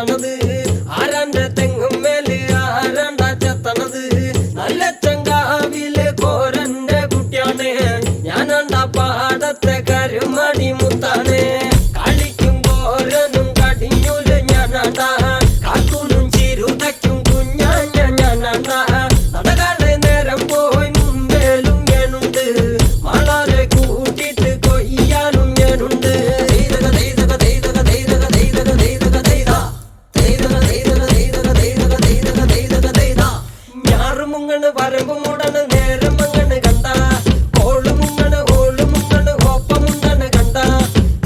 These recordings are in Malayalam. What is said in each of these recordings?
ചെത്തണത് ആരാന്റെ തെങ്ങും മേല് ആരാണ്ടാ ചെത്തണത് നല്ല ചങ്കാവിലെ കോരന്റെ കുട്ടിയാണ് ഞാനാണ്ടാ പാടത്തെ കരുമടി മുത്താണ് കളിക്കും കോരനും കടിഞ്ഞൂല് ഞാനാണ്ടാ കാത്തൂനും ചിരുതയ്ക്കും കുഞ്ഞാഞ്ഞ ഞാനാണ്ടാ നടകാടെ നേരം പോയി മുമ്പേലും ഞാനുണ്ട് മാളാരെ കൂട്ടിട്ട് കൊയ്യാനും ഞാനുണ്ട് ഞാറുമുങ്ങണ് വരമ്പ് മൂടണ് നേരം മങ്ങണ് കണ്ട ഓളുമുങ്ങണ് ഒപ്പമുണ്ടണ് കണ്ട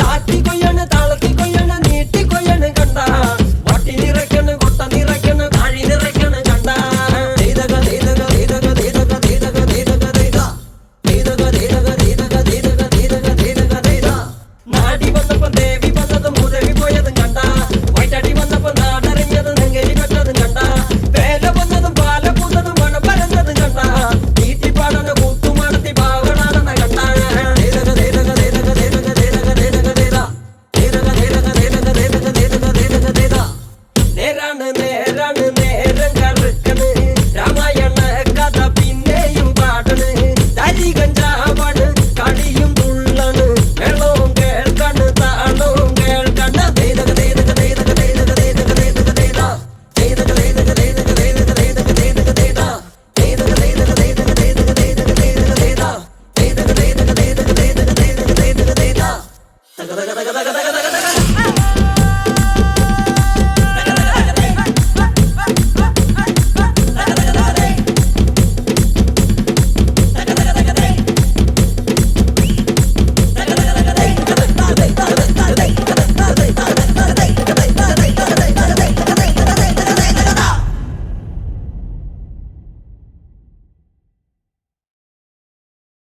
താത്തി കൊയ്യണ് താളത്തി കൊയ്യണ് നീട്ടി കൊയ്യണ് കണ്ട വട്ടി നിറയ്ക്കണ് കൊട്ട നിറയ്ക്കണ് താഴി നിറയ്ക്കണ് കണ്ട നാടി വന്നപ്പോ ദേവി വന്നതും ഭൂദേവി പോയതും കണ്ട വൈറ്റാടി വന്നപ്പോ നാടറിഞ്ഞതും നെങ്കേലി പെട്ടതും കണ്ട വേല വന്നതും പാല പൂത്തതും മണം പരന്നതും കണ്ട തീറ്റിപ്പാടന കൂത്തുമാടത്തി പാവണാണെന്ന കണ്ട നേരാണ് നേരം കറുക്കണ് രാമായണ കഥ പിന്നെയും പാടണ് തരി കഞ്ചാവാണ് കളിയും തുള്ളണ് വെള്ളവും കേൾക്കണ് താളവും കേൾക്കണ തക